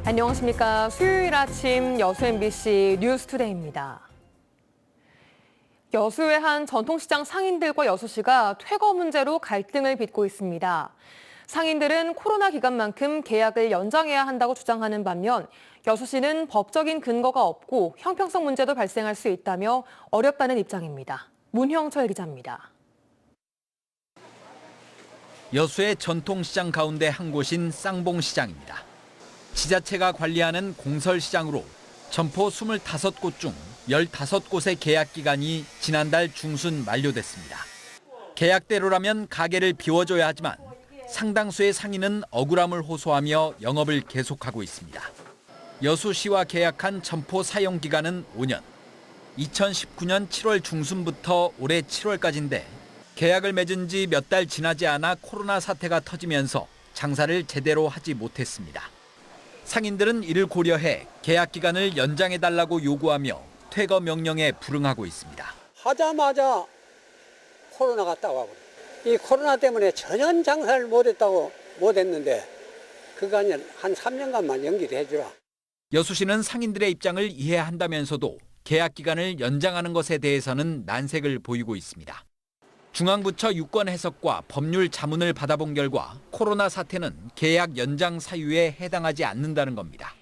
안녕하십니까. 수요일 아침 여수 MBC 뉴스투데이입니다. 여수의 한 전통시장 상인들과 여수시가 퇴거 문제로 갈등을 빚고 있습니다. 상인들은 코로나 기간만큼 계약을 연장해야 한다고 주장하는 반면 여수시는 법적인 근거가 없고 형평성 문제도 발생할 수 있다며 어렵다는 입장입니다. 문형철 기자입니다. 여수의 전통시장 가운데 한 곳인 쌍봉시장입니다. 지자체가 관리하는 공설시장으로 점포 25곳 중 15곳의 계약 기간이 지난달 중순 만료됐습니다. 계약대로라면 가게를 비워줘야 하지만 상당수의 상인은 억울함을 호소하며 영업을 계속하고 있습니다. 여수시와 계약한 점포 사용 기간은 5년. 2019년 7월 중순부터 올해 7월까지인데 계약을 맺은 지 몇 달 지나지 않아 코로나 사태가 터지면서 장사를 제대로 하지 못했습니다. 상인들은 이를 고려해 계약 기간을 연장해달라고 요구하며 퇴거 명령에 불응하고 있습니다. 하자마자 코로나가 따와버려. 이 코로나 때문에 전혀 장사를 못했는데 그거 아니라 한 3년간만 연기를 해주라. 여수시는 상인들의 입장을 이해한다면서도 계약 기간을 연장하는 것에 대해서는 난색을 보이고 있습니다. 중앙부처 유권 해석과 법률 자문을 받아본 결과 코로나 사태는 계약 연장 사유에 해당하지 않는다는 겁니다.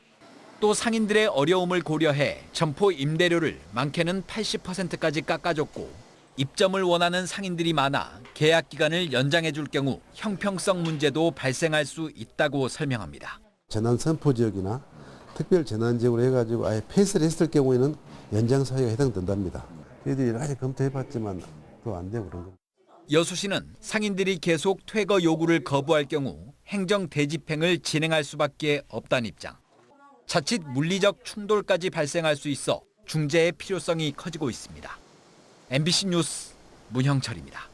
또 상인들의 어려움을 고려해 점포 임대료를 많게는 80%까지 깎아줬고 입점을 원하는 상인들이 많아 계약 기간을 연장해 줄 경우 형평성 문제도 발생할 수 있다고 설명합니다. 재난 선포 지역이나 특별 재난 지역으로 해가지고 아예 폐쇄를 했을 경우에는 연장 사유가 해당된답니다. 저희들이 여러 가지 검토해봤지만 또 안 되고 그런 겁니다. 여수시는 상인들이 계속 퇴거 요구를 거부할 경우 행정 대집행을 진행할 수밖에 없다는 입장. 자칫 물리적 충돌까지 발생할 수 있어 중재의 필요성이 커지고 있습니다. MBC 뉴스 문형철입니다.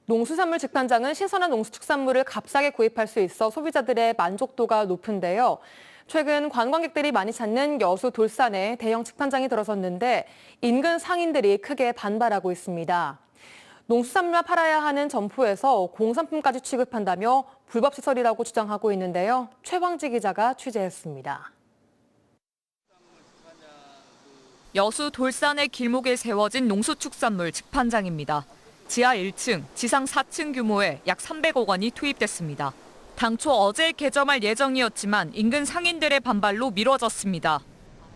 농수산물 직판장은 신선한 농수축산물을 값싸게 구입할 수 있어 소비자들의 만족도가 높은데요. 최근 관광객들이 많이 찾는 여수 돌산에 대형 직판장이 들어섰는데 인근 상인들이 크게 반발하고 있습니다. 농수산물만 팔아야 하는 점포에서 공산품까지 취급한다며 불법 시설이라고 주장하고 있는데요. 최황지 기자가 취재했습니다. 여수 돌산의 길목에 세워진 농수축산물 직판장입니다. 지하 1층, 지상 4층 규모의 약 300억 원이 투입됐습니다. 당초 어제 개점할 예정이었지만 인근 상인들의 반발로 미뤄졌습니다.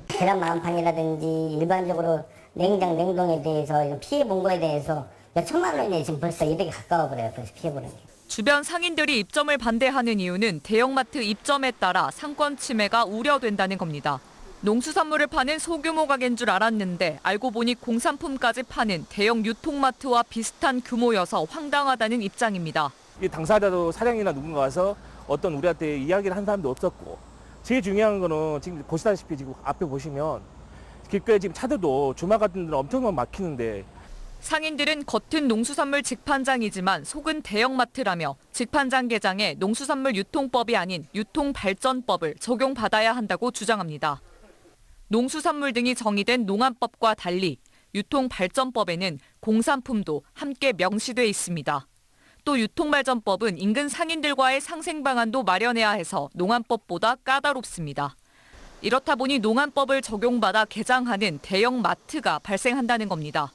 계란 마감판이라든지 일반적으로 냉장, 냉동에 대해서 피해본 거에 대해서 몇 천만 원이 지금 벌써 이렇게 가까워 버려요. 그래서 피해보는 게. 주변 상인들이 입점을 반대하는 이유는 대형마트 입점에 따라 상권 침해가 우려된다는 겁니다. 농수산물을 파는 소규모 가게인 줄 알았는데 알고 보니 공산품까지 파는 대형 유통마트와 비슷한 규모여서 황당하다는 입장입니다. 이 당사자도 사장이나 누군가 와서 어떤 우리한테 이야기를 한 사람도 없었고 제일 중요한 거는 지금 보시다시피 지금 앞에 보시면 길거리에 지금 차들도 주말 같은 데는 엄청 막히는데 상인들은 겉은 농수산물 직판장이지만 속은 대형마트라며 직판장 개장에 농수산물 유통법이 아닌 유통발전법을 적용받아야 한다고 주장합니다. 농수산물 등이 정의된 농안법과 달리 유통발전법에는 공산품도 함께 명시돼 있습니다. 또 유통발전법은 인근 상인들과의 상생 방안도 마련해야 해서 농안법보다 까다롭습니다. 이렇다 보니 농안법을 적용받아 개장하는 대형 마트가 발생한다는 겁니다.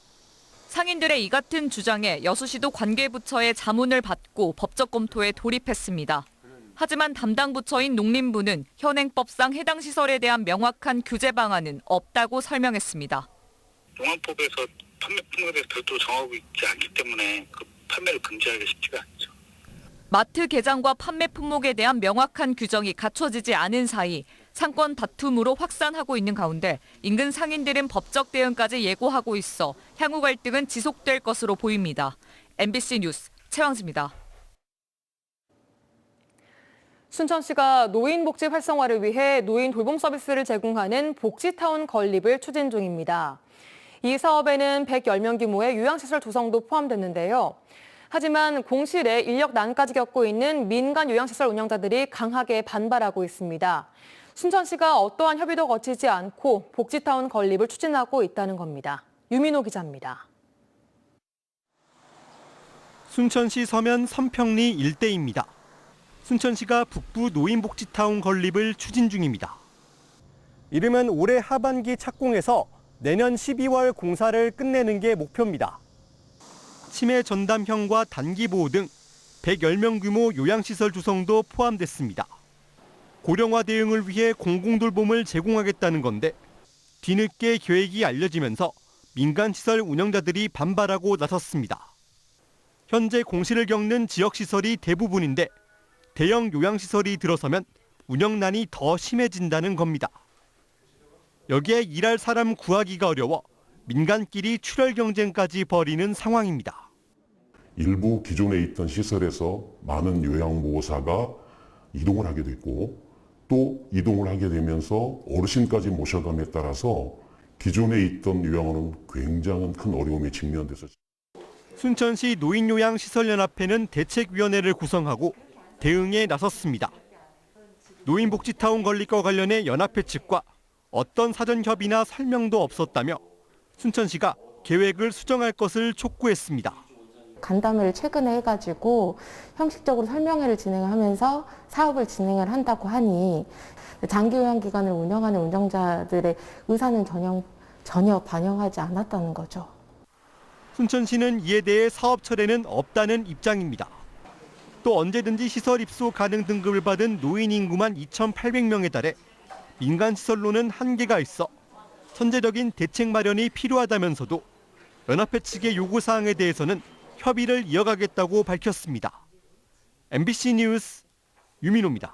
상인들의 이 같은 주장에 여수시도 관계부처의 자문을 받고 법적 검토에 돌입했습니다. 하지만 담당 부처인 농림부는 현행법상 해당 시설에 대한 명확한 규제 방안은 없다고 설명했습니다. 농안법에서 판매 품목에 대해서 별도로 정하고 있지 않기 때문에 그 판매를 금지하기가 쉽지가 않죠. 마트 개장과 판매 품목에 대한 명확한 규정이 갖춰지지 않은 사이 상권 다툼으로 확산하고 있는 가운데 인근 상인들은 법적 대응까지 예고하고 있어 향후 갈등은 지속될 것으로 보입니다. MBC 뉴스 최황지입니다. 순천시가 노인 복지 활성화를 위해 노인 돌봄 서비스를 제공하는 복지타운 건립을 추진 중입니다. 이 사업에는 110명 규모의 요양시설 조성도 포함됐는데요. 하지만 공실에 인력난까지 겪고 있는 민간 요양시설 운영자들이 강하게 반발하고 있습니다. 순천시가 어떠한 협의도 거치지 않고 복지타운 건립을 추진하고 있다는 겁니다. 유민호 기자입니다. 순천시 서면 삼평리 일대입니다. 순천시가 북부 노인복지타운 건립을 추진 중입니다. 이름은 올해 하반기 착공해서 내년 12월 공사를 끝내는 게 목표입니다. 치매 전담형과 단기 보호 등 110명 규모 요양시설 조성도 포함됐습니다. 고령화 대응을 위해 공공돌봄을 제공하겠다는 건데 뒤늦게 계획이 알려지면서 민간시설 운영자들이 반발하고 나섰습니다. 현재 공실을 겪는 지역시설이 대부분인데 대형 요양시설이 들어서면 운영난이 더 심해진다는 겁니다. 여기에 일할 사람 구하기가 어려워 민간끼리 출혈 경쟁까지 벌이는 상황입니다. 일부 기존에 있던 시설에서 많은 요양보호사가 이동을 하게 됐고 또 이동을 하게 되면서 어르신까지 모셔감에 따라서 기존에 있던 요양원은 굉장히 큰 어려움에 직면돼서 순천시 노인요양시설연합회는 대책위원회를 구성하고 대응에 나섰습니다. 노인복지타운 건립과 관련해 연합회 측과 어떤 사전 협의나 설명도 없었다며 순천시가 계획을 수정할 것을 촉구했습니다. 간담회를 최근에 해가지고 형식적으로 설명회를 진행하면서 사업을 진행을 한다고 하니 장기요양기관을 운영하는 운영자들의 의사는 전혀 반영하지 않았다는 거죠. 순천시는 이에 대해 사업 철회는 없다는 입장입니다. 또 언제든지 시설 입소 가능 등급을 받은 노인 인구만 2,800명에 달해 민간시설로는 한계가 있어 선제적인 대책 마련이 필요하다면서도 연합회 측의 요구사항에 대해서는 협의를 이어가겠다고 밝혔습니다. MBC 뉴스 유민호입니다.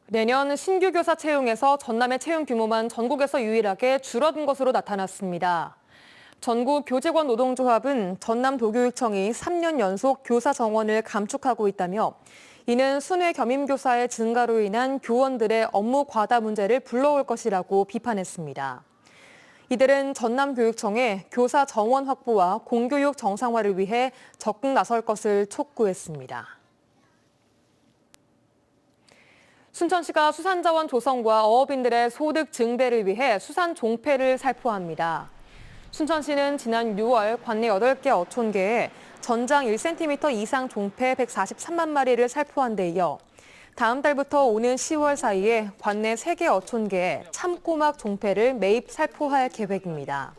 내년 신규 교사 채용에서 전남의 채용 규모만 전국에서 유일하게 줄어든 것으로 나타났습니다. 전국 교직원 노동조합은 전남도교육청이 3년 연속 교사 정원을 감축하고 있다며 이는 순회 겸임교사의 증가로 인한 교원들의 업무 과다 문제를 불러올 것이라고 비판했습니다. 이들은 전남교육청에 교사 정원 확보와 공교육 정상화를 위해 적극 나설 것을 촉구했습니다. 순천시가 수산자원 조성과 어업인들의 소득 증대를 위해 수산 종폐를 살포합니다. 순천시는 지난 6월 관내 8개 어촌계에 전장 1cm 이상 종폐 143만 마리를 살포한 데 이어 다음 달부터 오는 10월 사이에 관내 3개 어촌계에 참꼬막 종폐를 매입 살포할 계획입니다.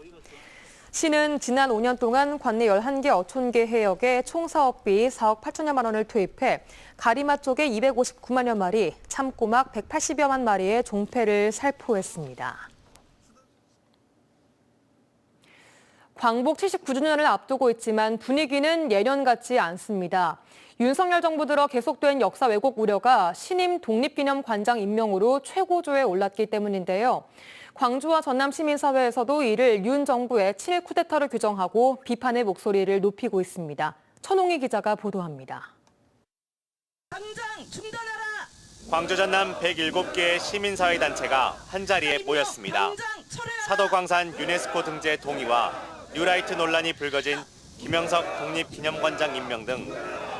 시는 지난 5년 동안 관내 11개 어촌계 해역에 총 사업비 4억 8천여만 원을 투입해 가리맛 쪽에 259만여 마리, 참꼬막 180여만 마리의 종폐를 살포했습니다. 광복 79주년을 앞두고 있지만 분위기는 예년 같지 않습니다. 윤석열 정부 들어 계속된 역사 왜곡 우려가 신임 독립기념관장 임명으로 최고조에 올랐기 때문인데요. 광주와 전남 시민사회에서도 이를 윤 정부의 친일 쿠데타로 규정하고 비판의 목소리를 높이고 있습니다. 천홍희 기자가 보도합니다. 당장 중단하라! 광주 전남 107개의 시민사회 단체가 한자리에 모였습니다. 사도광산 유네스코 등재 동의와 뉴라이트 논란이 불거진 김영석 독립기념관장 임명 등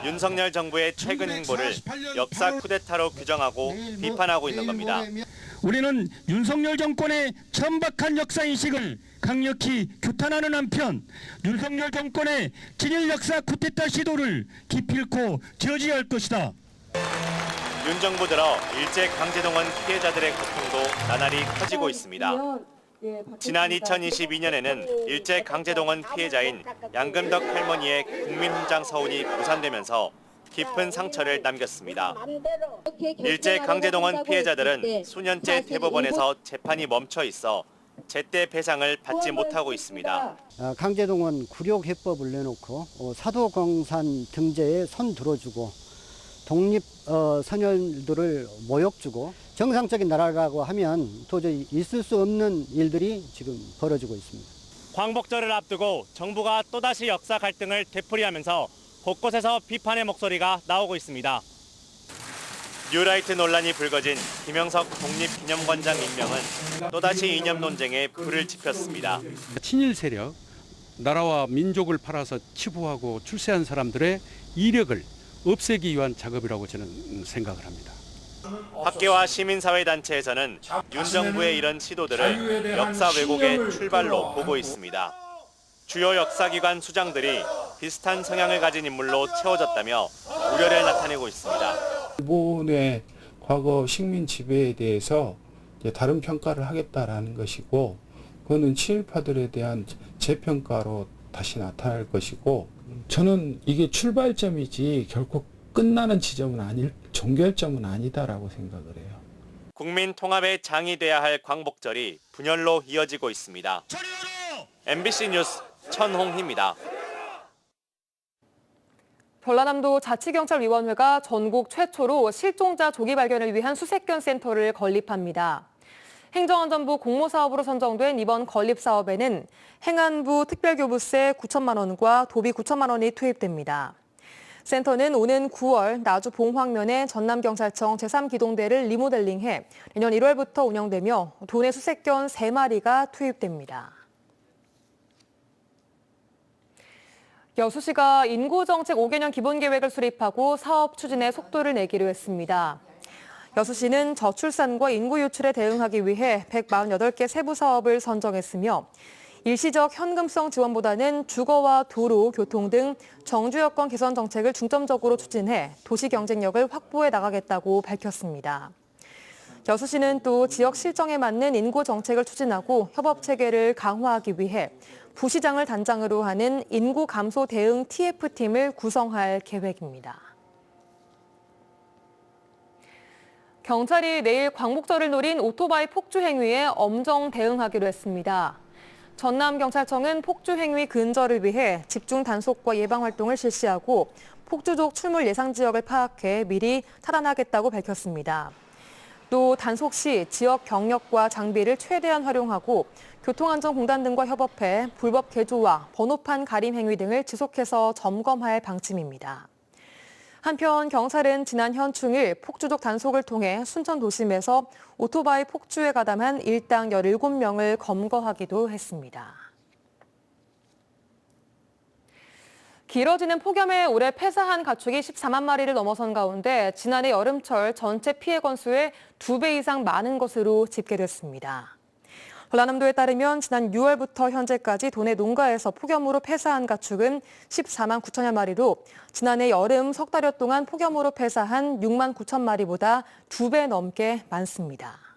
윤석열 정부의 최근 행보를 역사 쿠데타로 규정하고 비판하고 있는 겁니다. 우리는 윤석열 정권의 천박한 역사인식을 강력히 규탄하는 한편 윤석열 정권의 친일 역사 쿠데타 시도를 기필코 저지할 것이다. 윤 정부 들어 일제강제동원 피해자들의 고통도 나날이 커지고 있습니다. 지난 2022년에는 일제강제동원 피해자인 양금덕 할머니의 국민훈장 서운이 무산되면서 깊은 상처를 남겼습니다. 일제강제동원 피해자들은 수년째 대법원에서 재판이 멈춰 있어 제때 배상을 받지 못하고 있습니다. 강제동원 굴욕해법을 내놓고 사도광산 등재에 손 들어주고 독립 선열들을 모욕주고 정상적인 나라라고 하면 도저히 있을 수 없는 일들이 지금 벌어지고 있습니다. 광복절을 앞두고 정부가 또다시 역사 갈등을 되풀이하면서 곳곳에서 비판의 목소리가 나오고 있습니다. 뉴라이트 논란이 불거진 김영석 독립기념관장 임명은 또다시 이념 논쟁에 불을 지폈습니다. 친일 세력, 나라와 민족을 팔아서 치부하고 출세한 사람들의 이력을 없애기 위한 작업이라고 저는 생각을 합니다. 학계와 시민사회단체에서는 윤 정부의 이런 시도들을 역사 왜곡의 출발로 보고 있습니다. 주요 역사기관 수장들이 비슷한 성향을 가진 인물로 채워졌다며 우려를 나타내고 있습니다. 일본의 과거 식민 지배에 대해서 이제 다른 평가를 하겠다라는 것이고, 그거는 친일파들에 대한 재평가로 다시 나타날 것이고, 저는 이게 출발점이지 결코 끝나는 지점은 종결점은 아니다라고 생각을 해요. 국민 통합의 장이 돼야 할 광복절이 분열로 이어지고 있습니다. MBC 뉴스 천홍희입니다. 전라남도 자치경찰위원회가 전국 최초로 실종자 조기 발견을 위한 수색견 센터를 건립합니다. 행정안전부 공모사업으로 선정된 이번 건립 사업에는 행안부 특별교부세 9천만 원과 도비 9천만 원이 투입됩니다. 센터는 오는 9월 나주 봉황면에 전남경찰청 제3기동대를 리모델링해 내년 1월부터 운영되며 도내 수색견 3마리가 투입됩니다. 여수시가 인구정책 5개년 기본계획을 수립하고 사업 추진에 속도를 내기로 했습니다. 여수시는 저출산과 인구 유출에 대응하기 위해 148개 세부 사업을 선정했으며 일시적 현금성 지원보다는 주거와 도로, 교통 등 정주 여건 개선 정책을 중점적으로 추진해 도시 경쟁력을 확보해 나가겠다고 밝혔습니다. 여수시는 또 지역 실정에 맞는 인구 정책을 추진하고 협업 체계를 강화하기 위해 부시장을 단장으로 하는 인구 감소 대응 TF팀을 구성할 계획입니다. 경찰이 내일 광복절을 노린 오토바이 폭주 행위에 엄정 대응하기로 했습니다. 전남경찰청은 폭주 행위 근절을 위해 집중 단속과 예방 활동을 실시하고 폭주족 출몰 예상 지역을 파악해 미리 차단하겠다고 밝혔습니다. 또 단속 시 지역 경력과 장비를 최대한 활용하고 교통안전공단 등과 협업해 불법 개조와 번호판 가림 행위 등을 지속해서 점검할 방침입니다. 한편 경찰은 지난 현충일 폭주족 단속을 통해 순천 도심에서 오토바이 폭주에 가담한 일당 17명을 검거하기도 했습니다. 길어지는 폭염에 올해 폐사한 가축이 14만 마리를 넘어선 가운데 지난해 여름철 전체 피해 건수의 2배 이상 많은 것으로 집계됐습니다. 전라남도에 따르면 지난 6월부터 현재까지 도내 농가에서 폭염으로 폐사한 가축은 14만 9천여 마리로 지난해 여름 석 달여 동안 폭염으로 폐사한 6만 9천 마리보다 2배 넘게 많습니다.